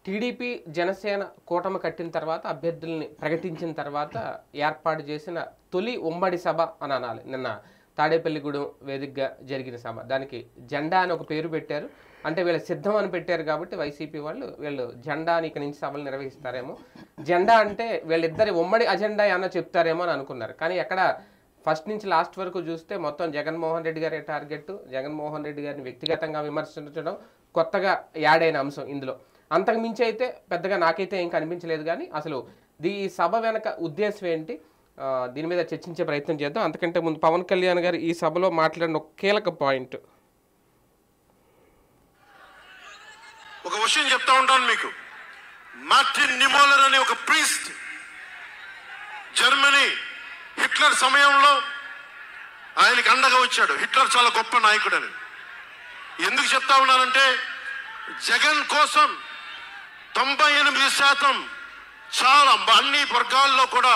TDP Janasena కూటమి కట్టిన తర్వాత అభ్యర్థుల్ని ప్రకటించిన తర్వాత ఏర్పాటు చేసిన తొలి ఉమ్మడి సభ అని అనాలి. నిన్న తాడేపల్లిగూడెం వేదికగా జరిగిన సభ. దానికి జెండా అని ఒక పేరు పెట్టారు. అంటే వీళ్ళు సిద్ధం అని పెట్టారు కాబట్టి వైసీపీ వీళ్ళు జెండా అని ఇక నుంచి సభలు నిర్వహిస్తారేమో, జెండా అంటే వీళ్ళిద్దరి ఉమ్మడి అజెండా ఏమన్నా చెప్తారేమో అని అనుకున్నారు. కానీ ఎక్కడ ఫస్ట్ నుంచి లాస్ట్ వరకు చూస్తే మొత్తం జగన్మోహన్ రెడ్డి గారి టార్గెట్, జగన్మోహన్ రెడ్డి గారిని వ్యక్తిగతంగా విమర్శించడం కొత్తగా యాడ్ అయిన అంశం ఇందులో. అంతకు మించి అయితే పెద్దగా నాకైతే ఏం కనిపించలేదు. కానీ అసలు ఈ సభ వెనక ఉద్దేశం ఏంటి, దీని మీద చర్చించే ప్రయత్నం చేద్దాం. అంతకంటే ముందు పవన్ కళ్యాణ్ గారు ఈ సభలో మాట్లాడిన ఒక కీలక పాయింట్. ఒక విషయం చెప్తా ఉంటాను మీకు. మార్టిన్ నిమోలర్ అనే ఒక ప్రీస్ట్ జర్మనీ హిట్లర్ సమయంలో ఆయనకి అండగా వచ్చాడు. హిట్లర్ చాలా గొప్ప నాయకుడని ఎందుకు చెప్తా ఉన్నానంటే, జగన్ కోసం 98% చాలా అన్ని వర్గాల్లో కూడా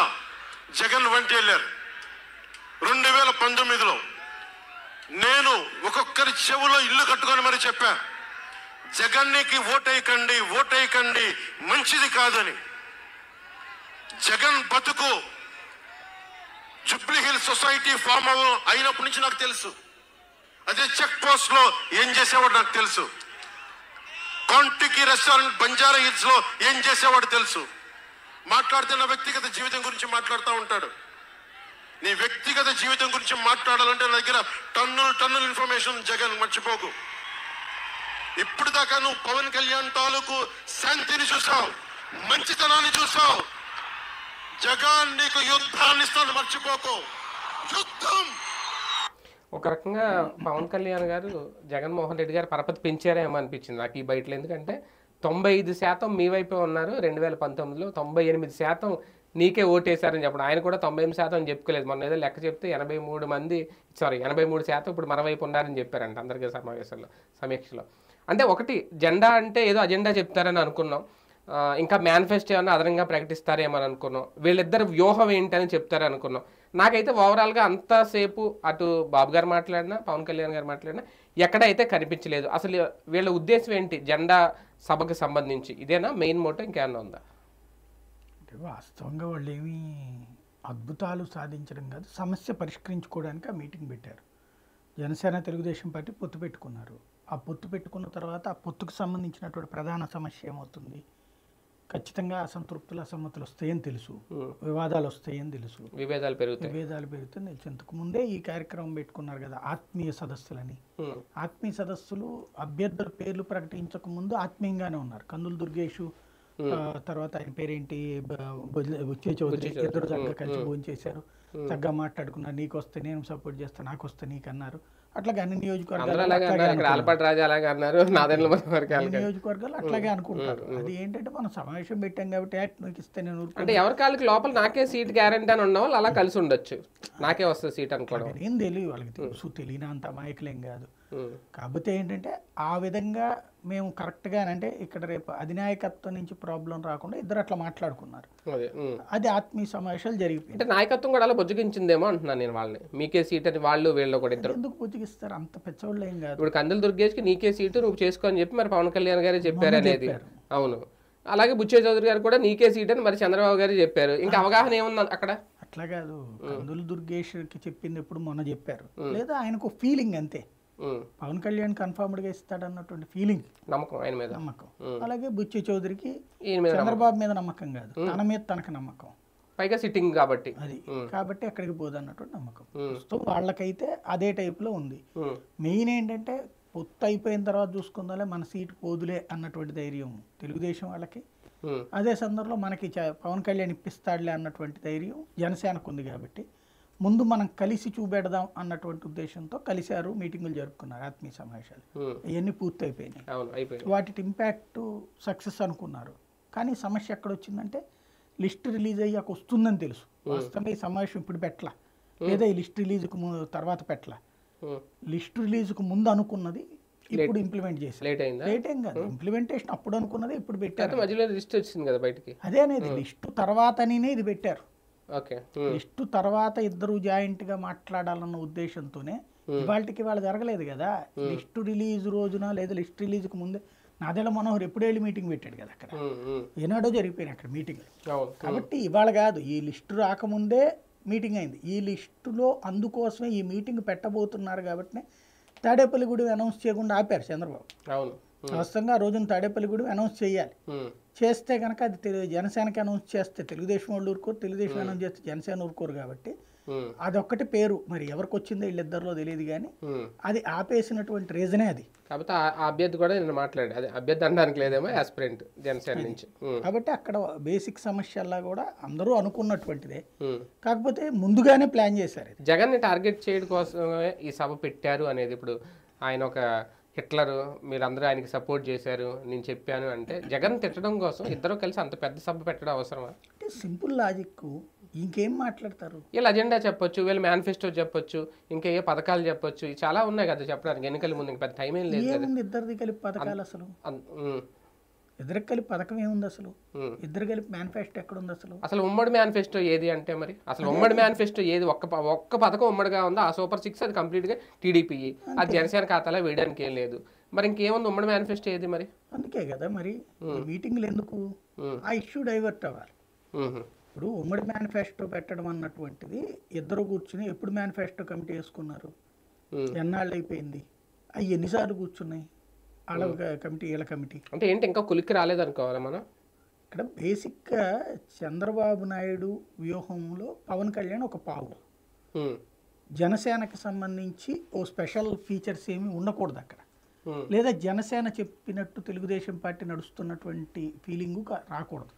జగన్ వెంట వెళ్ళారు. 2019లో నేను ఒక్కొక్కరి చెవులో ఇల్లు కట్టుకొని మరి చెప్పా, జగన్నికి ఓటేయకండి, ఓటేయకండి, మంచిది కాదని. జగన్ బతుకు జూబ్లీ హిల్స్ సొసైటీ ఫామ్ అయినప్పటి నుంచి నాకు తెలుసు. అదే చెక్ పోస్ట్ లో ఏం చేసేవాడు నాకు తెలుసు. కాంటికి రెస్టారెంట్ బంజారా హిల్స్ లో ఏం చేసేవాడు తెలుసు. మాట్లాడుతున్న వ్యక్తిగత జీవితం గురించి మాట్లాడుతూ ఉంటాడు. నీ వ్యక్తిగత జీవితం గురించి మాట్లాడాలంటే నా దగ్గర టన్నుల ఇన్ఫర్మేషన్ జగన్, మర్చిపోకు. ఇప్పుడు దాకా నువ్వు పవన్ కళ్యాణ్ తాలూకు శాంతిని చూసావు, మంచితనాన్ని చూసావు. జగన్ నీకు యుద్ధాన్ని ఇస్తాను, మర్చిపోకు. యుద్ధం. ఒక రకంగా పవన్ కళ్యాణ్ గారు జగన్మోహన్ రెడ్డి గారు పరపతి పెంచారేమో అనిపించింది నాకు ఈ బయటలో. ఎందుకంటే 95% మీ వైపే ఉన్నారు 2019లో, 98% నీకే ఓటేశారని చెప్పడం. ఆయన కూడా 98% అని చెప్పుకోలేదు. మొన్న ఏదో లెక్క చెప్తే 83% ఇప్పుడు మన వైపు ఉన్నారని చెప్పారంట అందరికీ సమీక్షలో. అంటే ఒకటి జెండా అంటే ఏదో అజెండా చెప్తారని అనుకున్నాం, ఇంకా మేనిఫెస్టో ఏమన్నా అదనంగా ప్రకటిస్తారేమో అని అనుకున్నాం, వీళ్ళిద్దరు వ్యూహం ఏంటని చెప్తారని అనుకున్నాం. నాకైతే ఓవరాల్గా అంతసేపు అటు బాబు గారు మాట్లాడినా పవన్ కళ్యాణ్ గారు మాట్లాడినా ఎక్కడైతే కనిపించలేదు. అసలు వీళ్ళ ఉద్దేశం ఏంటి జెండా సభకు సంబంధించి? ఇదేనా మెయిన్ మోటో, ఇంకేమన్నా ఉందా? అంటే వాస్తవంగా వాళ్ళు ఏమీ అద్భుతాలు సాధించడం కాదు, సమస్య పరిష్కరించుకోవడానికి ఆ మీటింగ్ పెట్టారు. జనసేన తెలుగుదేశం పార్టీ పొత్తు పెట్టుకున్నారు. ఆ పొత్తు పెట్టుకున్న తర్వాత ఆ పొత్తుకు సంబంధించినటువంటి ప్రధాన సమస్య ఏమవుతుంది, ఖచ్చితంగా అసంతృప్తులు అసమ్మతులు వస్తాయని తెలుసు, వివాదాలు వస్తాయని తెలుసు, విభేదాలు పెరుగుతాయని తెలుసు. ఇంతకు ముందే ఈ కార్యక్రమం పెట్టుకున్నారు కదా ఆత్మీయ సదస్సులని. ఆత్మీయ సదస్సులు అభ్యర్థుల పేర్లు ప్రకటించక ముందు ఆత్మీయంగానే ఉన్నారు. కందులు దుర్గేష్, తర్వాత ఆయన పేరేంటి, బుచ్చే చౌదరి, ఇద్దరు చక్కగా కలిసి భోజనం చేశారు, చక్కగా మాట్లాడుకున్నారు. నీకు వస్తే నేను సపోర్ట్ చేస్తాను, నాకు వస్తే నీకు అన్నారు. అట్లాగే అన్ని నియోజకవర్గాలు అట్లాగే అనుకుంటారు. అది ఏంటంటే మనం సమావేశం పెట్టాం కాబట్టి నీకు ఇస్తే నేను అంటే ఎవరి కాళ్ళకి లోపల నాకే సీట్ గ్యారెంటీ అని ఉన్న వాళ్ళు అలా కలిసి ఉండొచ్చు, నాకే వస్తుంది సీట్ అనుకోవడం ఏం తెలియదు వాళ్ళకి. తెలుసు, తెలియనంత అమాయకులేం కాదు. కాకపోతే ఏంటంటే ఆ విధంగా మేము కరెక్ట్గా అంటే ఇక్కడ రేపు అధినాయకత్వం నుంచి ప్రాబ్లం రాకుండా ఇద్దరు అట్లా మాట్లాడుకున్నారు. అది ఆత్మీయ సమావేశాలు జరిగిపోయి అంటే నాయకత్వం కూడా అలా బుజ్జగించిందేమో అంటున్నాను నేను వాళ్ళని. మీకే సీట్ అని వాళ్ళు వీళ్ళు కూడా ఇద్దరు ఎందుకు బుజ్జగిస్తారు, అంత పెద్దవాళ్ళు ఏం కాదు. ఇప్పుడు కందులు దుర్గేష్కి నీకే సీటు నువ్వు చేసుకో అని చెప్పి మరి పవన్ కళ్యాణ్ గారే చెప్పారు అనేది. అవును, అలాగే బుచ్చే చౌదరి గారు కూడా నీకే సీట్ అని మరి చంద్రబాబు గారు చెప్పారు. ఇంకా అవగాహన ఏముంది అక్కడ? అట్లా కాదు, కందులు దుర్గేష్కి చెప్పింది ఎప్పుడు మొన్న చెప్పారు, లేదా ఆయనకు ఫీలింగ్ అంతే. పవన్ కళ్యాణ్ కన్ఫర్మ్డ్ గా ఇస్తాడు అన్నటువంటి ఫీలింగ్, నమ్మకం, ఆయన మీద నమ్మకం. అలాగే బుచ్చి చౌదరికి చంద్రబాబు మీద నమ్మకం కాదు, తన మీద తనకు నమ్మకం, పైగా సిట్టింగ్ కాబట్టి అది కాబట్టి అక్కడికి పోదు అన్నటువంటి నమ్మకం. సో వాళ్ళకైతే అదే టైప్ లో ఉంది. మెయిన్ ఏంటంటే పొత్తు అయిపోయిన తర్వాత చూసుకుందాలే, మన సీటు పోదులే అన్నటువంటి ధైర్యం తెలుగుదేశం వాళ్ళకి. అదే సందర్భంలో మనకి పవన్ కళ్యాణ్ ఇప్పిస్తాడులే అన్నటువంటి ధైర్యం జనసేనకు ఉంది. కాబట్టి ముందు మనం కలిసి చూపెడదాం అన్నటువంటి ఉద్దేశంతో కలిశారు, మీటింగులు జరుపుకున్నారు, ఆత్మీయ సమావేశాలు. ఇవన్నీ పూర్తి అయిపోయినాయి. వాటి ఇంపాక్ట్ సక్సెస్ అనుకున్నారు. కానీ సమస్య ఎక్కడ వచ్చిందంటే లిస్ట్ రిలీజ్ అయ్యాక వస్తుందని తెలుసు. వాస్తవంగా ఈ సమావేశం ఇప్పుడు పెట్టలా, లేదా ఈ లిస్ట్ రిలీజ్కు తర్వాత పెట్టలా. లిస్ట్ రిలీజ్కు ముందు అనుకున్నది ఇప్పుడు ఇంప్లిమెంట్ చేసి లేట్ ఏం కాదు. ఇంప్లిమెంటేషన్ అప్పుడు అనుకున్నది ఇప్పుడు పెట్టారు. అదే అనేది లిస్ట్ తర్వాతనే ఇది పెట్టారు. లిస్టు తర్వాత ఇద్దరు జాయింట్ గా మాట్లాడాలన్న ఉద్దేశంతోనే ఇవాళకి వాళ్ళు జరగలేదు కదా. లిస్టు రిలీజ్ రోజున లేదా లిస్ట్ రిలీజ్ కు ముందే నాదెళ్ల మనోహర్ ఎప్పుడు వెళ్ళి మీటింగ్ పెట్టాడు కదా అక్కడ, ఏనాడో జరిగిపోయినాయి అక్కడ మీటింగ్. అవును. కాబట్టి ఇవాళ కాదు, ఈ లిస్టు రాకముందే మీటింగ్ అయింది. ఈ లిస్టులో అందుకోసమే ఈ మీటింగ్ పెట్టబోతున్నారు కాబట్టి తాడేపల్లిగూడెం అనౌన్స్ చేయకుండా ఆపారు చంద్రబాబు. అవును. వాస్తవంగా ఆ రోజున తాడేపల్లిగూడెం అనౌన్స్ చేయాలి. చేస్తే కనుక అది జనసేనకి అనౌన్స్ చేస్తే తెలుగుదేశం వాళ్ళు ఊరుకోరు, తెలుగుదేశం అనౌన్స్ చేస్తే జనసేన ఊరుకోరు. కాబట్టి అదొక్కటి పేరు మరి ఎవరికి వచ్చిందో వీళ్ళిద్దరిలో తెలియదు, కానీ అది ఆపేసినటువంటి రీజనే అది. కాబట్టి ఆ అభ్యర్థి కూడా నేను మాట్లాడాడు, అదే అభ్యర్థి అనడానికి లేదేమో, యాస్పిరెంట్ జనసేన నుంచి. కాబట్టి అక్కడ బేసిక్ సమస్యల్లా కూడా అందరూ అనుకున్నటువంటిదే, కాకపోతే ముందుగానే ప్లాన్ చేశారు. జగన్ని టార్గెట్ చేయడం కోసమే ఈ సభ పెట్టారు అనేది. ఇప్పుడు ఆయన ఒక హిట్లరు, మీరందరూ ఆయనకి సపోర్ట్ చేశారు, నేను చెప్పాను అంటే జగన్ తిట్టడం కోసం ఇద్దరు కలిసి అంత పెద్ద సభ పెట్టడం అవసరమా? అంటే సింపుల్ లాజిక్, ఇంకేం మాట్లాడతారు? వీళ్ళ అజెండా చెప్పొచ్చు, వీళ్ళ మేనిఫెస్టో చెప్పొచ్చు, ఇంకా ఏ పథకాలు చెప్పొచ్చు, చాలా ఉన్నాయి కదా చెప్పడానికి. ఎన్నికల ముందు ఇంకా పెద్ద టైం ఏం లేదు. ఏముంది ఇద్దరిది కలిపి పథకాలు? అసలు ఇద్దరికి కలిపి పథకం ఏముంది? అసలు ఇద్దరు కలిపి మేనిఫెస్టో ఎక్కడుంది? అసలు ఉమ్మడి మేనిఫెస్టో ఏది అంటే మరి అసలు ఉమ్మడి మేనిఫెస్టో ఏది? ఒక్క పథకం ఉమ్మడిగా ఉందో, ఆ సూపర్ 6 అది కంప్లీట్గా టీడీపీ, అది జనసేన ఖాతాలో వేయడానికి ఏం లేదు. మరి ఇంకేముంది ఉమ్మడి మేనిఫెస్టో ఏది మరి? అందుకే కదా మరి మీటింగ్లు ఎందుకు, ఆ ఇష్యూ డైవర్ట్ అవ్వాలి. ఇప్పుడు ఉమ్మడి మేనిఫెస్టో పెట్టడం అన్నటువంటిది ఇద్దరు కూర్చుని ఎప్పుడు మేనిఫెస్టో కమిటీ వేసుకున్నారు, ఎన్నాళ్ళు అయిపోయింది, అవి ఎన్నిసార్లు కూర్చున్నాయి వాళ్ళ కమిటీ, వీళ్ళ కమిటీ అంటే ఏంటి, ఇంకా కులికి రాలేదనుకోవాలి మనం. ఇక్కడ బేసిక్గా చంద్రబాబు నాయుడు వ్యూహంలో పవన్ కళ్యాణ్ ఒక పావు, జనసేనకి సంబంధించి ఓ స్పెషల్ ఫీచర్స్ ఏమి ఉండకూడదు అక్కడ, లేదా జనసేన చెప్పినట్టు తెలుగుదేశం పార్టీ నడుస్తున్నటువంటి ఫీలింగు రాకూడదు.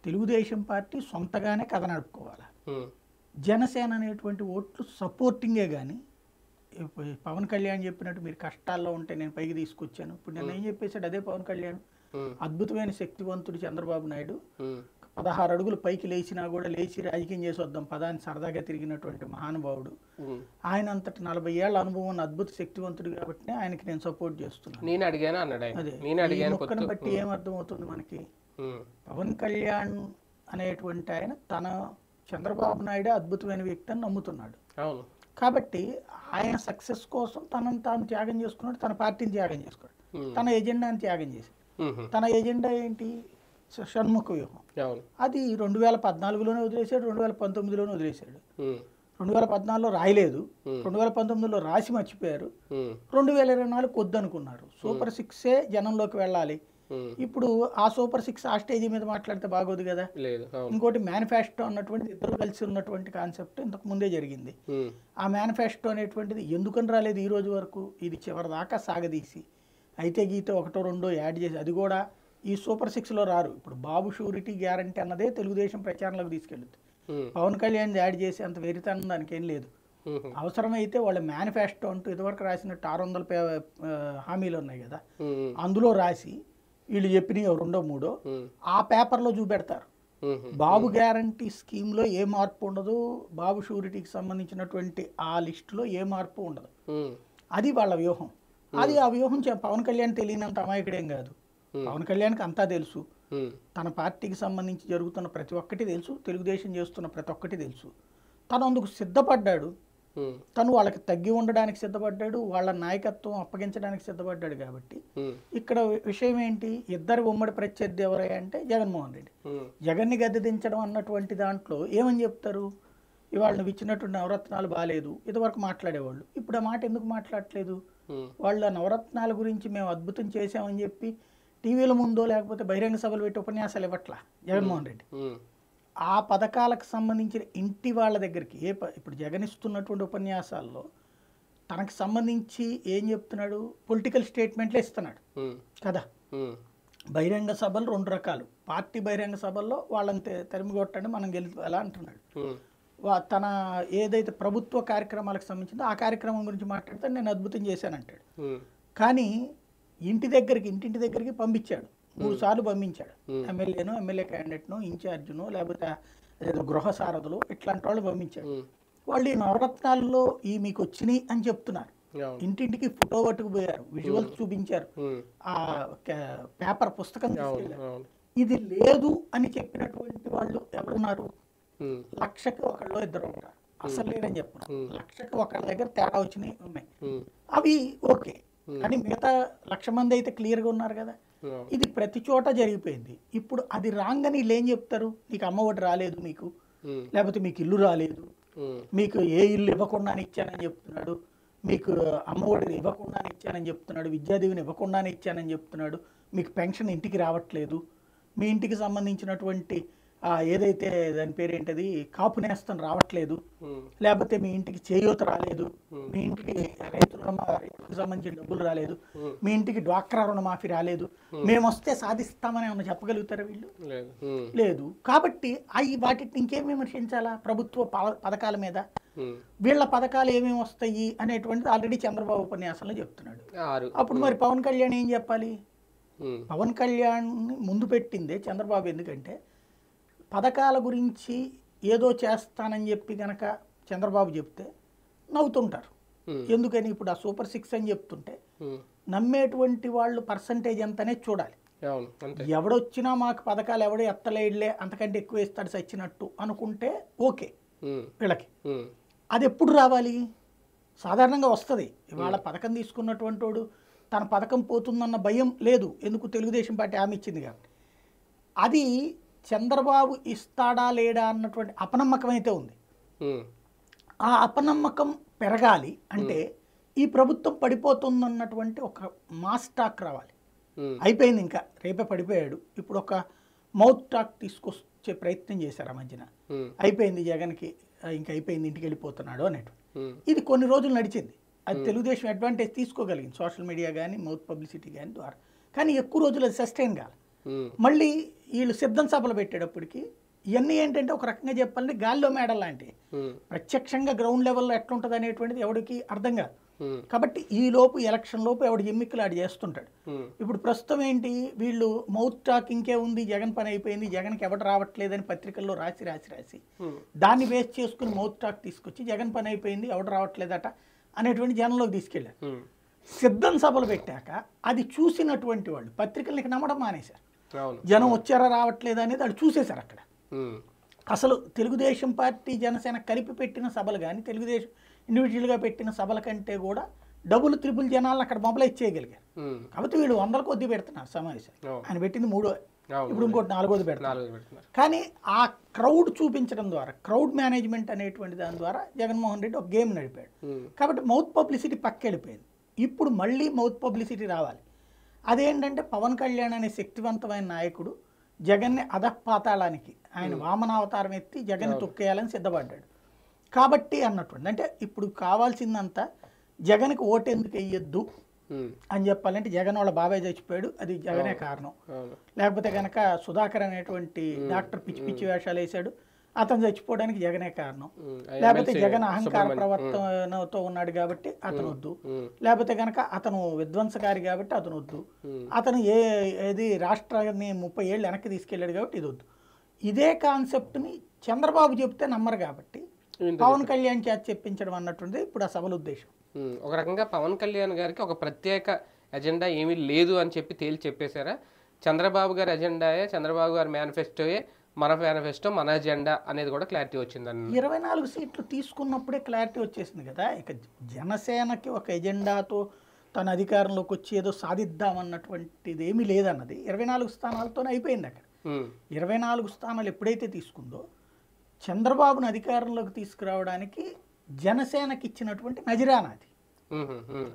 తెలుగుదేశం పార్టీ సొంతగానే కథ నడుపుకోవాలి. జనసేన అనేటువంటి ఓట్లు సపోర్టింగే కానీ పవన్ కళ్యాణ్ చెప్పినట్టు మీరు కష్టాల్లో ఉంటే నేను పైకి తీసుకొచ్చాను, ఇప్పుడు నేను ఏం చెప్పేశాడు అదే పవన్ కళ్యాణ్. అద్భుతమైన శక్తివంతుడు చంద్రబాబు నాయుడు, 16 అడుగులు పైకి లేచినా కూడా లేచి రాజకీయం చేసి వద్దాం పదాన్ని సరదాగా తిరిగినటువంటి మహానుభావుడు. ఆయన అంతటి 40 ఏళ్ల అనుభవం ఉన్న అద్భుత శక్తివంతుడు కాబట్టి ఆయనకి నేను సపోర్ట్ చేస్తున్నాను. నేను అడిగాను అన్నాడు. అదే మొక్కను బట్టి ఏమర్థమవుతుంది మనకి, పవన్ కళ్యాణ్ అనేటువంటి ఆయన తన చంద్రబాబు నాయుడు అద్భుతమైన వ్యక్తి అని నమ్ముతున్నాడు. కాబట్టి ఆయన సక్సెస్ కోసం తనను తాను త్యాగం చేసుకున్నాడు, తన పార్టీని త్యాగం చేసుకున్నాడు, తన ఎజెండాని త్యాగం చేశాడు. తన ఎజెండా ఏంటి? షణ్ముఖ వ్యూహం. అది 2014లోనే వదిలేశాడు, 2019లోనే వదిలేశాడు. 2014లో రాయలేదు, 2019లో రాసి మర్చిపోయారు, 2024 వద్దనుకున్నారు. సూపర్ 6 జనంలోకి వెళ్ళాలి. ఇప్పుడు ఆ సూపర్ 6 ఆ స్టేజీ మీద మాట్లాడితే బాగోదు కదా. ఇంకోటి మేనిఫెస్టో అన్నటువంటి ఇద్దరు కలిసి ఉన్నటువంటి కాన్సెప్ట్ ఇంతకు ముందే జరిగింది. ఆ మేనిఫెస్టో అనేటువంటిది ఎందుకని రాలేదు ఈ రోజు వరకు? ఇది చివరి దాకా సాగదీసి అయితే గీతే 1, 2 యాడ్ చేసి, అది కూడా ఈ సూపర్ 6లో రారు. ఇప్పుడు బాబు షూరిటీ గ్యారంటీ అన్నదే తెలుగుదేశం ప్రచారంలోకి తీసుకెళ్ళుద్ది. పవన్ కళ్యాణ్ యాడ్ చేసి అంత వెరితనం దానికి ఏం లేదు. అవసరమైతే వాళ్ళ మేనిఫెస్టో అంటూ ఇదివరకు రాసినట్టు 600 హామీలు ఉన్నాయి కదా, అందులో రాసి వీళ్ళు చెప్పినవి 2, 3 ఆ పేపర్లో చూపెడతారు. బాబు గ్యారంటీ స్కీమ్లో ఏ మార్పు ఉండదు, బాబు షూరిటీకి సంబంధించినటువంటి ఆ లిస్టులో ఏ మార్పు ఉండదు. అది వాళ్ళ వ్యూహం. అది ఆ వ్యూహం పవన్ కళ్యాణ్ తెలియనంత అమాయకుడేం కాదు. పవన్ కళ్యాణ్కి అంతా తెలుసు, తన పార్టీకి సంబంధించి జరుగుతున్న ప్రతి ఒక్కటి తెలుసు, తెలుగుదేశం చేస్తున్న ప్రతి ఒక్కటి తెలుసు. తను అందుకు సిద్ధపడ్డాడు, తను వాళ్ళకి తగ్గి ఉండడానికి సిద్ధపడ్డాడు, వాళ్ళ నాయకత్వం అప్పగించడానికి సిద్ధపడ్డాడు. కాబట్టి ఇక్కడ విషయం ఏంటి, ఇద్దరు ఉమ్మడి ప్రత్యర్థి ఎవరై అంటే జగన్మోహన్ రెడ్డి. జగన్ని గద్దె దించడం అన్నటువంటి దాంట్లో ఏమని చెప్తారు, ఇవాళ నువ్వు ఇచ్చినటువంటి నవరత్నాలు బాగాలేదు, ఇదివరకు మాట్లాడేవాళ్ళు, ఇప్పుడు ఆ మాట ఎందుకు మాట్లాడట్లేదు? వాళ్ళ నవరత్నాల గురించి మేము అద్భుతం చేసామని చెప్పి టీవీల ముందో లేకపోతే బహిరంగ సభలు పెట్టి ఉపన్యాసాలు ఇవ్వట్లా జగన్మోహన్ రెడ్డి. ఆ పథకాలకు సంబంధించిన ఇంటి వాళ్ళ దగ్గరికి ఇప్పుడు జగన్ ఇస్తున్నటువంటి ఉపన్యాసాల్లో తనకు సంబంధించి ఏం చెప్తున్నాడు, పొలిటికల్ స్టేట్మెంట్లే ఇస్తున్నాడు కదా. బహిరంగ సభలు 2 రకాలు, పార్టీ బహిరంగ సభల్లో వాళ్ళని తరిమిగొట్టండి మనం గెలిపేలా అంటున్నాడు. తన ఏదైతే ప్రభుత్వ కార్యక్రమాలకు సంబంధించిందో ఆ కార్యక్రమం గురించి మాట్లాడితే నేను అద్భుతం చేశానంటాడు. కానీ ఇంటింటి దగ్గరికి పంపించాడు, 3 సార్లు పంపించాడు. ఎమ్మెల్యేనో, ఎమ్మెల్యే క్యాండిడేట్నో, ఇన్ఛార్జ్నో, లేకపోతే గృహ సారథులు, ఇట్లాంటి వాళ్ళు పంపించాడు. వాళ్ళు ఈ నవరత్నాల్లో ఈ మీకు వచ్చినాయి అని చెప్తున్నారు. ఇంటింటికి ఫోటో పట్టుకుపోయారు, విజువల్స్ చూపించారు, ఆ పేపర్ పుస్తకం తీసుకెళ్ళారు. ఇది లేదు అని చెప్పినటువంటి వాళ్ళు ఎవరున్నారు? 1,00,000కి 1-2 ఉంటారు, అసలు లేదని చెప్తున్నారు. 1,00,000కి 1 దగ్గర తేడా వచ్చినాయి ఉన్నాయి, అవి ఓకే. కానీ మిగతా 1,00,000 మంది అయితే క్లియర్గా ఉన్నారు కదా. ఇది ప్రతి చోట జరిగిపోయింది. ఇప్పుడు అది రాగానే వీళ్ళు ఏం చెప్తారు, నీకు అమ్మఒడి రాలేదు, మీకు లేకపోతే మీకు ఇల్లు రాలేదు, మీకు ఏ ఇల్లు ఇవ్వకుండానే ఇచ్చానని చెప్తున్నాడు, మీకు అమ్మఒడి ఇవ్వకుండానే ఇచ్చానని చెప్తున్నాడు, విద్యాదీవెన ఇవ్వకుండానే ఇచ్చానని చెప్తున్నాడు, మీకు పెన్షన్ ఇంటికి రావట్లేదు, మీ ఇంటికి సంబంధించినటువంటి ఏదైతే దాని పేరేంటది కాపు నేస్తం రావట్లేదు, లేకపోతే మీ ఇంటికి చేయూత రాలేదు, మీ ఇంటికి రైతులకు సంబంధించిన డబ్బులు రాలేదు, మీ ఇంటికి డ్వాక్రా రుణమాఫీ రాలేదు, మేము వస్తే సాధిస్తామని ఏమన్నా చెప్పగలుగుతారా వీళ్ళు? లేదు. కాబట్టి వాటిని ఇంకేం విమర్శించాలా? ప్రభుత్వ పథకాల మీద వీళ్ళ పథకాలు ఏమేమి వస్తాయి అనేటువంటిది ఆల్రెడీ చంద్రబాబు ఉపన్యాసంలో చెప్తున్నాడు. అప్పుడు మరి పవన్ కళ్యాణ్ ఏం చెప్పాలి? పవన్ కళ్యాణ్ ముందు పెట్టిందే చంద్రబాబు. ఎందుకంటే పథకాల గురించి ఏదో చేస్తానని చెప్పి కనుక చంద్రబాబు చెప్తే నవ్వుతుంటారు. ఎందుకని ఇప్పుడు ఆ సూపర్ 6 అని చెప్తుంటే నమ్మేటువంటి వాళ్ళు పర్సంటేజ్ ఎంతనే చూడాలి. ఎవడొచ్చినా మాకు పథకాలు ఎవడో ఎత్తలేడులే, అంతకంటే ఎక్కువ ఇస్తాడు సచ్చినట్టు అనుకుంటే ఓకే వీళ్ళకి. అది ఎప్పుడు రావాలి? సాధారణంగా వస్తుంది. ఇవాళ పథకం తీసుకున్నటువంటి వాడు తన పథకం పోతుందన్న భయం లేదు. ఎందుకు? తెలుగుదేశం పార్టీ హామీ ఇచ్చింది కాబట్టి. అది చంద్రబాబు ఇస్తాడా లేడా అన్నటువంటి అపనమ్మకం అయితే ఉంది. ఆ అపనమ్మకం పెరగాలి అంటే ఈ ప్రభుత్వం పడిపోతుందన్నటువంటి ఒక మాస్ టాక్ రావాలి. అయిపోయింది, ఇంకా రేపే పడిపోయాడు. ఇప్పుడు ఒక మౌత్ టాక్ తీసుకొచ్చే ప్రయత్నం చేశారు ఆ మధ్యన. అయిపోయింది జగన్కి, ఇంకా అయిపోయింది, ఇంటికి వెళ్ళిపోతున్నాడు అన్నట్టు. ఇది కొన్ని రోజులు నడిచింది. అది తెలుగుదేశం అడ్వాంటేజ్ తీసుకోగలిగింది, సోషల్ మీడియా కానీ మౌత్ పబ్లిసిటీ కానీ ద్వారా. కానీ ఎక్కువ రోజులు అది సస్టైన్ కాదు. మళ్ళీ వీళ్ళు సిద్ధం సభలు పెట్టేటప్పటికి ఇవన్నీ ఏంటంటే ఒక రకంగా చెప్పాలంటే గాల్లో మేడల్ లాంటివి. ప్రత్యక్షంగా గ్రౌండ్ లెవెల్లో ఎట్లుంటుంది అనేటువంటిది ఎవరికి అర్థం కాదు. కాబట్టి ఈ లోపు ఎలక్షన్ లోపు ఎవడు ఎమ్మికలు ఆడు చేస్తుంటాడు. ఇప్పుడు ప్రస్తుతం ఏంటి, వీళ్ళు మౌత్ టాకింగ్కే ఉంది, జగన్ పని అయిపోయింది, జగన్కి ఎవడు రావట్లేదని పత్రికల్లో రాసి దాన్ని బేస్ చేసుకుని మౌత్ టాక్ తీసుకొచ్చి జగన్ పని అయిపోయింది, ఎవడు రావట్లేదట అనేటువంటి జనంలోకి తీసుకెళ్ళారు. సిద్ధం సభలు పెట్టాక అది చూసినటువంటి వాళ్ళు పత్రికలకి నమ్మడం మానేశారు. జనం వచ్చారా రావట్లేదా అనేది వాళ్ళు చూసేశారు. అక్కడ అసలు తెలుగుదేశం పార్టీ జనసేన కలిపి పెట్టిన సభలు కానీ తెలుగుదేశం ఇండివిజువల్గా పెట్టిన సభల కంటే కూడా డబుల్ 3 జనాలను అక్కడ మొబలైజ్ చేయగలిగారు. కాబట్టి వీళ్ళు 100 కొద్ది పెడుతున్నారు సమావేశం. ఆయన పెట్టింది 3, ఇప్పుడు ఇంకోటి 4ది పెడుతున్నారు. కానీ ఆ క్రౌడ్ చూపించడం ద్వారా, క్రౌడ్ మేనేజ్మెంట్ అనేటువంటి దాని ద్వారా జగన్మోహన్ రెడ్డి ఒక గేమ్ నడిపాడు. కాబట్టి మౌత్ పబ్లిసిటీ పక్కెళ్ళిపోయింది. ఇప్పుడు మళ్ళీ మౌత్ పబ్లిసిటీ రావాలి. అదేంటంటే పవన్ కళ్యాణ్ అనే శక్తివంతమైన నాయకుడు జగన్ని అధపాతాళానికి, ఆయన వామనావతారం ఎత్తి జగన్ తొక్కేయాలని సిద్ధపడ్డాడు. కాబట్టి అన్నటువంటి అంటే ఇప్పుడు కావాల్సిందంతా జగన్కి ఓటు ఎందుకు వేయొద్దు అని చెప్పాలంటే జగన్ వాళ్ళ బాబాయ్ చచ్చిపోయాడు, అది జగనే కారణం. లేకపోతే కనుక సుధాకర్ అనేటువంటి డాక్టర్ పిచ్చి పిచ్చి వేషాలు వేశాడు, అతను చచ్చిపోవడానికి జగనే కారణం. లేకపోతే జగన్ అహంకార ప్రవర్తనతో ఉన్నాడు కాబట్టి అతను వద్దు, లేకపోతే కనుక అతను విధ్వంసకారి కాబట్టి అతను వద్దు, అతను ఏది రాష్ట్రాన్ని 30 ఏళ్ళు వెనక్కి తీసుకెళ్ళాడు కాబట్టి ఇది వద్దు. ఇదే కాన్సెప్ట్ని చంద్రబాబు చెప్తే నమ్మరు కాబట్టి పవన్ కళ్యాణ్ చేత చెప్పించడం అన్నటువంటిది ఇప్పుడు ఆ సభల ఉద్దేశం. ఒక రకంగా పవన్ కళ్యాణ్ గారికి ఒక ప్రత్యేక ఎజెండా ఏమీ లేదు అని చెప్పి తేల్చి చెప్పేశారా? చంద్రబాబు గారి ఎజెండాయే, చంద్రబాబు గారి మేనిఫెస్టోయే మన మేనిఫెస్టో, మన ఎజెండా అనేది కూడా క్లారిటీ వచ్చిందని. 24 సీట్లు తీసుకున్నప్పుడే క్లారిటీ వచ్చేసింది కదా. ఇక జనసేనకి ఒక ఎజెండాతో తన అధికారంలోకి వచ్చి ఏదో సాధిద్దామన్నటువంటిది ఏమీ లేదన్నది 24 స్థానాలతోనే అయిపోయింది. అక్కడ 24 స్థానాలు ఎప్పుడైతే తీసుకుందో చంద్రబాబును అధికారంలోకి తీసుకురావడానికి జనసేనకి ఇచ్చినటువంటి నజరానా అది.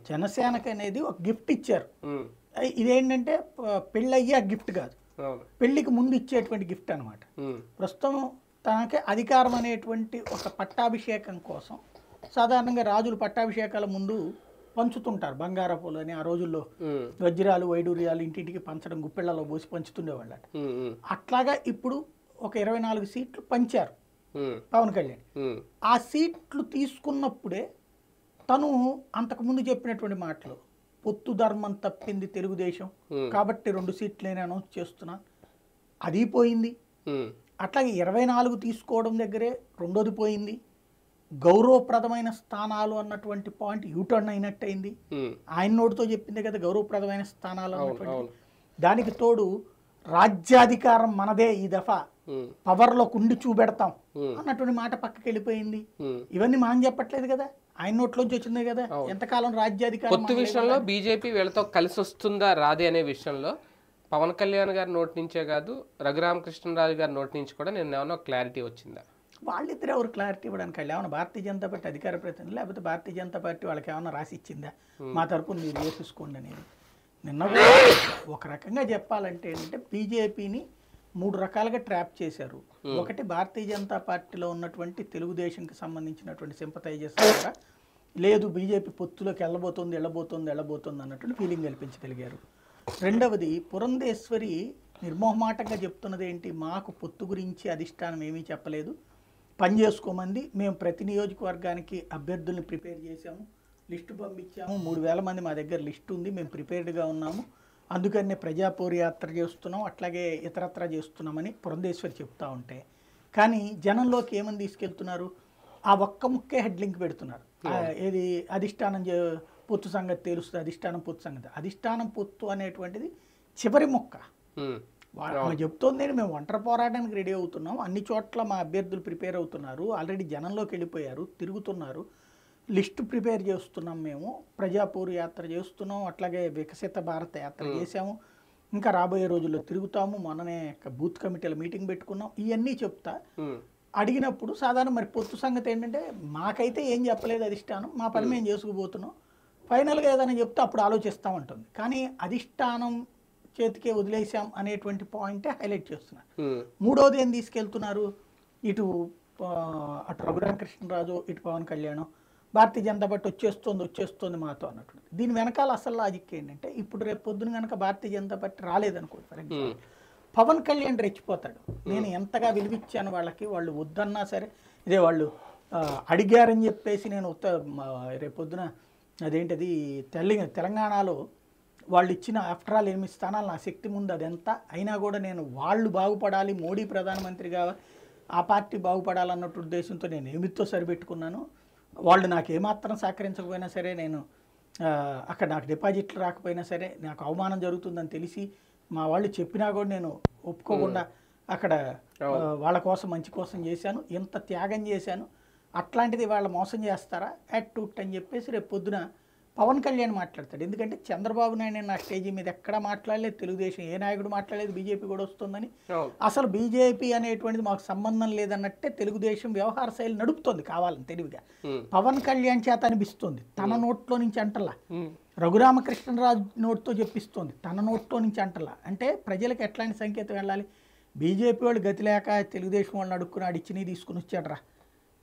జనసేనకి అనేది ఒక గిఫ్ట్ ఇచ్చారు. ఇదేంటంటే పెళ్ళయ్యి ఆ గిఫ్ట్ కాదు, పెళ్లికి ముందు ఇచ్చేటువంటి గిఫ్ట్ అనమాట. ప్రస్తుతం తనకి అధికారం అనేటువంటి ఒక పట్టాభిషేకం కోసం సాధారణంగా రాజులు పట్టాభిషేకాల ముందు పంచుతుంటారు బంగారపులు అని. ఆ రోజుల్లో వజ్రాలు వైడూర్యాలు ఇంటింటికి పంచడం, గుప్పెళ్లలో పోసి పంచుతుండేవాళ్ళట. అట్లాగా ఇప్పుడు ఒక 24 సీట్లు పంచారు పవన్ కళ్యాణ్. ఆ సీట్లు తీసుకున్నప్పుడే తను అంతకుముందు చెప్పినటువంటి మాటలు, పొత్తు ధర్మం తప్పింది తెలుగుదేశం కాబట్టి 2 సీట్లనే అనౌన్స్ చేస్తున్నా, అది పోయింది. అట్లాగే 24 తీసుకోవడం దగ్గరే రెండోది పోయింది. గౌరవప్రదమైన స్థానాలు అన్నటువంటి పాయింట్ యూటర్న్ అయినట్టయింది. ఆయన నోటితో చెప్పిందే కదా గౌరవప్రదమైన స్థానాలు అన్నటువంటి. దానికి తోడు రాజ్యాధికారం మనదే ఈ దఫా, పవర్లో కుండి చూపెడతాం అన్నటువంటి మాట పక్కకి వెళ్ళిపోయింది. ఇవన్నీ మనం చెప్పట్లేదు కదా, ఆయన నోట్లోంచి వచ్చిందే కదా. ఎంతకాలం రాజ్యాధికారం పొత్తు విషయంలో బీజేపీ వీళ్ళతో కలిసి వస్తుందా రాదే అనే విషయంలో పవన్ కళ్యాణ్ గారి నోటి నుంచే కాదు రఘురామకృష్ణరాజు గారి నోటి నుంచి కూడా నేను ఏమన్నా క్లారిటీ వచ్చిందా? వాళ్ళిద్దరు ఎవరు క్లారిటీ ఇవ్వడానికి ఏమన్నా భారతీయ జనతా పార్టీ అధికార ప్రతినిధి లేకపోతే భారతీయ జనతా పార్టీ వాళ్ళకి ఏమన్నా రాసి ఇచ్చిందా మా తరపున మీరు చేసేసుకోండి అనేది? నిన్న ఒక రకంగా చెప్పాలంటే ఏంటంటే బీజేపీని 3 రకాలుగా ట్రాప్ చేశారు. ఒకటి భారతీయ జనతా పార్టీలో ఉన్నటువంటి తెలుగుదేశంకి సంబంధించినటువంటి సింపథైజర్స్ కూడా లేదు బీజేపీ పొత్తులోకి వెళ్ళబోతుంది అన్నటువంటి ఫీలింగ్ కల్పించగలిగారు. రెండవది పురంధేశ్వరి నిర్మోహమాటంగా చెప్తున్నది ఏంటి, మాకు పొత్తు గురించి అధిష్టానం ఏమీ చెప్పలేదు, పని చేసుకోమంది, మేము ప్రతి నియోజకవర్గానికి అభ్యర్థుల్ని ప్రిపేర్ చేశాము, లిస్టు పంపించాము, 3000 మంది మా దగ్గర లిస్టు ఉంది, మేము ప్రిపేర్డ్గా ఉన్నాము, అందుకనే ప్రజాపౌర యాత్ర చేస్తున్నాం, అట్లాగే ఇతరత్ర చేస్తున్నామని పురంధేశ్వరి చెప్తా ఉంటే, కానీ జనంలోకి ఏమని తీసుకెళ్తున్నారు, ఆ ఒక్క ముక్కే హెడ్లింక్ పెడుతున్నారు. ఏది అధిష్టానం పొత్తు సంగతి తెలుస్తుంది, అధిష్టానం పొత్తు అనేటువంటిది చివరి మొక్క. వాళ్ళు చెప్తోంది మేము ఒంటరి పోరాటానికి రెడీ అవుతున్నాం, అన్ని చోట్ల మా అభ్యర్థులు ప్రిపేర్ అవుతున్నారు, ఆల్రెడీ జనంలోకి వెళ్ళిపోయారు, తిరుగుతున్నారు, లిస్టు ప్రిపేర్ చేస్తున్నాం, మేము ప్రజాపౌర యాత్ర చేస్తున్నాం, అట్లాగే వికసిత భారత యాత్ర చేసాము, ఇంకా రాబోయే రోజుల్లో తిరుగుతాము, మొన్ననే బూత్ కమిటీల మీటింగ్ పెట్టుకున్నాం, ఇవన్నీ చెప్తా అడిగినప్పుడు సాధారణ మరి పొత్తు సంగతి ఏంటంటే మాకైతే ఏం చెప్పలేదు అధిష్టానం, మా పని మేము చేసుకుపోతున్నాం, ఫైనల్గా ఏదైనా చెప్తే అప్పుడు ఆలోచిస్తామంటుంది. కానీ అధిష్టానం చేతికే వదిలేసాం అనేటువంటి పాయింటే హైలైట్ చేస్తున్నారు. మూడోది ఏం తీసుకెళ్తున్నారు, ఇటు అటు రఘురామకృష్ణరాజు ఇటు పవన్ కళ్యాణ్ భారతీయ జనతా పార్టీ వచ్చేస్తుంది మాతో అన్నటువంటి. దీని వెనకాల అసలు లాజిక్ ఏంటంటే ఇప్పుడు రేపు పొద్దున కనుక భారతీయ జనతా పార్టీ రాలేదనుకోండి, ఫర్ ఎగ్జాంపుల్ పవన్ కళ్యాణ్ రెచ్చిపోతాడు, నేను ఎంతగా విలువిచ్చాను వాళ్ళకి, వాళ్ళు వద్దన్నా సరే ఇదే వాళ్ళు అడిగారని చెప్పేసి నేను రేపు పొద్దున అదేంటిది తెలంగాణలో వాళ్ళు ఇచ్చిన ఆఫ్టర్ ఆల్ 8 స్థానాలు నా శక్తి ముందు అదెంత అయినా కూడా నేను వాళ్ళు బాగుపడాలి, మోడీ ప్రధానమంత్రి కావాలి, ఆ పార్టీ బాగుపడాలన్నట్టు ఉద్దేశంతో నేను ఏమితో సరిపెట్టుకున్నాను, వాళ్ళు నాకు ఏమాత్రం సహకరించకపోయినా సరే, నేను అక్కడ నాకు డిపాజిట్లు రాకపోయినా సరే, నాకు అవమానం జరుగుతుందని తెలిసి మా వాళ్ళు చెప్పినా కూడా నేను ఒప్పుకోకుండా అక్కడ వాళ్ళ కోసం మంచి కోసం చేశాను, ఎంత త్యాగం చేశాను, అట్లాంటిది వాళ్ళ మోసం చేస్తారా యాటిట్యూడ్ అని చెప్పేసి రేపు పొద్దున పవన్ కళ్యాణ్ మాట్లాడతాడు. ఎందుకంటే చంద్రబాబు నాయుడు నా స్టేజీ మీద ఎక్కడా మాట్లాడలేదు, తెలుగుదేశం ఏ నాయకుడు మాట్లాడలేదు, బీజేపీ కూడా వస్తుందని, అసలు బీజేపీ అనేటువంటిది మాకు సంబంధం లేదన్నట్టే తెలుగుదేశం వ్యవహార శైలి నడుపుతోంది కావాలని తెలివిగా. పవన్ కళ్యాణ్ చేత అనిపిస్తుంది, తన నోట్లో నుంచి అంటలా, రఘురామకృష్ణరాజు నోటితో చెప్పిస్తోంది, తన నోట్లో నుంచి అంటలా. అంటే ప్రజలకు ఎట్లాంటి సంకేతం వెళ్ళాలి, బీజేపీ వాళ్ళు గతి లేక తెలుగుదేశం వాళ్ళని అడుక్కున్నాడు, ఇచ్చినవి తీసుకుని వచ్చాడరా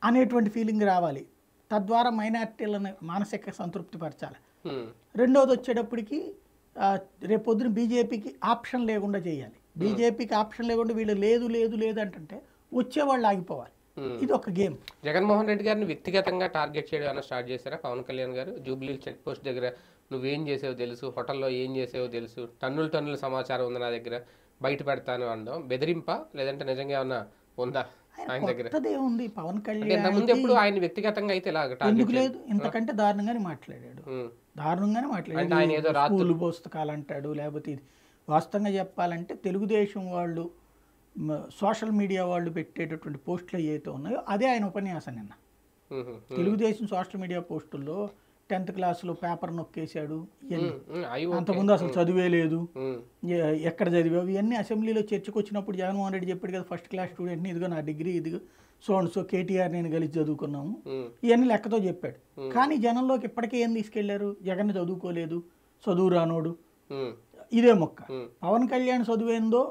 అనేటువంటి ఫీలింగ్ రావాలి, తద్వారా మైనార్టీలను మానసిక సంతృప్తి పరచాలి. రెండోది వచ్చేటప్పటికి రేపొద్దున బీజేపీకి ఆప్షన్ లేకుండా చేయాలి, బీజేపీకి ఆప్షన్ లేకుండా వీళ్ళు లేదు అంటే వచ్చేవాళ్ళు ఆగిపోవాలి, ఇది ఒక గేమ్. జగన్మోహన్ రెడ్డి గారిని వ్యక్తిగతంగా టార్గెట్ చేయడం స్టార్ట్ చేశారా పవన్ కళ్యాణ్ గారు? జూబ్లీ చెక్ పోస్ట్ దగ్గర నువ్వేం చేసావో తెలుసు, హోటల్లో ఏం చేసావో తెలుసు, టన్నుల సమాచారం ఉంది నా దగ్గర, బయట పెడతాను అనడం బెదిరింపా, లేదంటే నిజంగా ఏమన్నా ఉందా ఆయన దగ్గర? ఉంది పవన్ కళ్యాణ్ ముందు ఎప్పుడు ఆయన వ్యక్తిగతంగా అయితే ఎందుకు లేదు, ఇంతకంటే దారుణంగానే మాట్లాడాడు, స్కూల్ పుస్తకాలు అంటాడు, లేకపోతే ఇది వాస్తవంగా చెప్పాలంటే తెలుగుదేశం వాళ్ళు సోషల్ మీడియా వాళ్ళు పెట్టేటటువంటి పోస్టులు ఏవైతే ఉన్నాయో అదే ఆయన ఉపన్యాసం. నిన్న తెలుగుదేశం సోషల్ మీడియా పోస్టుల్లో 10th క్లాసులో పేపర్ నొక్కేశాడు, అంతకుముందు అసలు చదివే లేదు, ఎక్కడ చదివావు, ఇవన్నీ అసెంబ్లీలో చర్చకు వచ్చినప్పుడు జగన్మోహన్ రెడ్డి చెప్పాడు కదా, ఫస్ట్ క్లాస్ స్టూడెంట్ని, ఇదిగో నా డిగ్రీ, ఇదిగో సో కేటీఆర్ నేను కలిసి చదువుకున్నాము, ఇవన్నీ లెక్కతో చెప్పాడు. కానీ జనంలోకి ఇప్పటికే ఏం తీసుకెళ్లారు, జగన్ చదువుకోలేదు, చదువు రానోడు, ఇదే మొక్క. పవన్ కళ్యాణ్ చదువేందో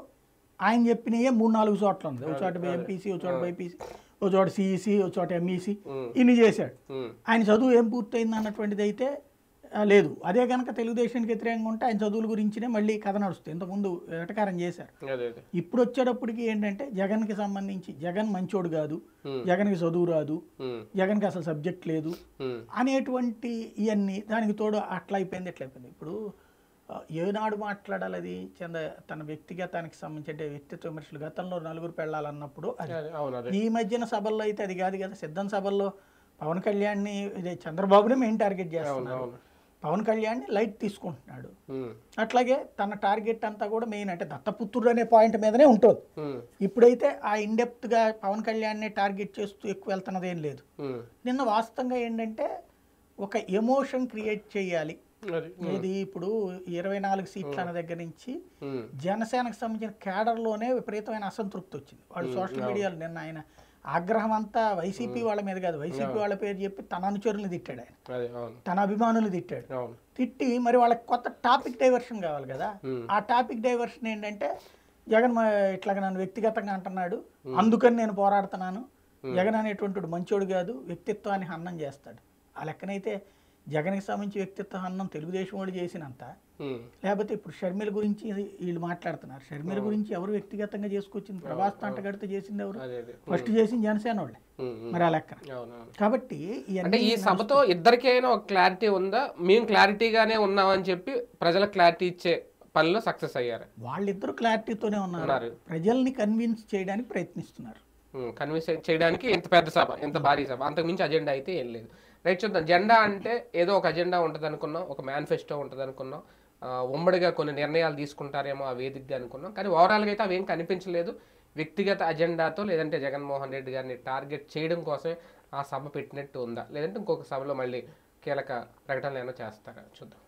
ఆయన చెప్పినయే 3-4 చోట్ల ఉంది, ఒక చోట ఎంపీసీ, ఒక చోట బైపీసీ, ఒక చోట సిఈసి, ఒక చోట ఎంఈసి, ఇన్ని చేశాడు. ఆయన చదువు ఏం పూర్తయింది అన్నటువంటిది అయితే లేదు. అదే కనుక తెలుగుదేశానికి వ్యతిరేకంగా ఉంటే ఆయన చదువుల గురించినే మళ్ళీ కథ నడుస్తుంది, ఇంతకుముందు వెటకారం చేశారు. ఇప్పుడు వచ్చేటప్పటికి ఏంటంటే జగన్కి సంబంధించి జగన్ మంచోడు కాదు, జగన్కి చదువు రాదు, జగన్కి అసలు సబ్జెక్ట్ లేదు అనేటువంటి ఇవన్నీ దానికి తోడు అట్లా అయిపోయింది, ఎట్లా అయిపోయింది. ఇప్పుడు ఏనాడు మాట్లాడాలి అది తన వ్యక్తిగతానికి సంబంధించి, అంటే వ్యక్తిత్వ విమర్శలు, గతంలో 4 పెళ్ళాలన్నప్పుడు అది, ఈ మధ్యన సభల్లో అయితే అది కాదు కదా. సిద్ధం సభల్లో పవన్ కళ్యాణ్ని ఇదే చంద్రబాబునే మెయిన్ టార్గెట్ చేస్తున్నారు, పవన్ కళ్యాణ్ని లైట్ తీసుకుంటున్నాడు. అట్లాగే తన టార్గెట్ అంతా కూడా మెయిన్ అంటే దత్తపుత్రుడు అనే పాయింట్ మీదనే ఉంటుంది. ఇప్పుడైతే ఆ ఇన్డెప్త్గా పవన్ కళ్యాణ్ని టార్గెట్ చేస్తూ ఎక్కువ వెళ్తున్నది ఏం లేదు. నిన్న వాస్తవంగా ఏంటంటే ఒక ఎమోషన్ క్రియేట్ చేయాలి. అది. ఏది ఇప్పుడు 24 సీట్ల అన్న దగ్గర నుంచి జనసేనకు సంబంధించిన క్యాడర్లోనే విపరీతమైన అసంతృప్తి వచ్చింది. వాళ్ళు సోషల్ మీడియాలో నిన్న ఆయన ఆగ్రహం అంతా వైసీపీ వాళ్ళ మీద కాదు, వైసీపీ వాళ్ళ పేరు చెప్పి తన అనుచరులను తిట్టాడు ఆయన, అది అవును. తన అభిమానులు తిట్టాడు. అవును. తిట్టి మరి వాళ్ళకి కొత్త టాపిక్ డైవర్షన్ కావాలి కదా. ఆ టాపిక్ డైవర్షన్ ఏంటంటే జగన్ ఇట్లాగ నన్ను వ్యక్తిగతంగా అంటున్నాడు, అందుకని నేను పోరాడుతున్నాను, జగన్ అనేటువంటి మంచోడు కాదు, వ్యక్తిత్వాన్ని హననం చేస్తాడు. ఆ లెక్కనైతే జగన్కి సంబంధించి వ్యక్తిత్వ హననం తెలుగుదేశం వాడు చేసినంత, లేకపోతే ఇప్పుడు షర్మిల గురించి వీళ్ళు మాట్లాడుతున్నారు. షర్మిల గురించి ఎవరు వ్యక్తిగతంగా చేసుకొచ్చింది? ప్రభాస్ తంటగడితే చేసింది ఎవరు? ఫస్ట్ చేసింది జనసేన వాళ్ళే. మరి ఆ లెక్క కాబట్టి అంటే ఈ సభతో ఇద్దరికైనా ఒక క్లారిటీ ఉందా, మేము క్లారిటీగానే ఉన్నామని చెప్పి ప్రజలకు క్లారిటీ ఇచ్చే పనిలో సక్సెస్ అయ్యారు? వాళ్ళిద్దరు క్లారిటీతోనే ఉన్నారు, ప్రజల్ని కన్విన్స్ చేయడానికి ప్రయత్నిస్తున్నారు. కన్విన్స్ చేయడానికి ఎంత పెద్ద సభ, ఎంత భారీ సభ, అంతకుమించి అజెండా అయితే ఏం లేదు. రైట్, చూద్దాం. జెండా అంటే ఏదో ఒక అజెండా ఉంటుంది అనుకున్నాం, ఒక మేనిఫెస్టో ఉంటుంది అనుకున్నాం, ఉమ్మడిగా కొన్ని నిర్ణయాలు తీసుకుంటారేమో ఆ వేదికగా అనుకున్నాం. కానీ ఓవరాల్గా అయితే అవేం కనిపించలేదు. వ్యక్తిగత అజెండాతో లేదంటే జగన్మోహన్ రెడ్డి గారిని టార్గెట్ చేయడం కోసమే ఆ సభ పెట్టినట్టు ఉందా, లేదంటే ఇంకొక సభలో మళ్ళీ కీలక ప్రకటనలు ఏమైనా చేస్తారా చూద్దాం.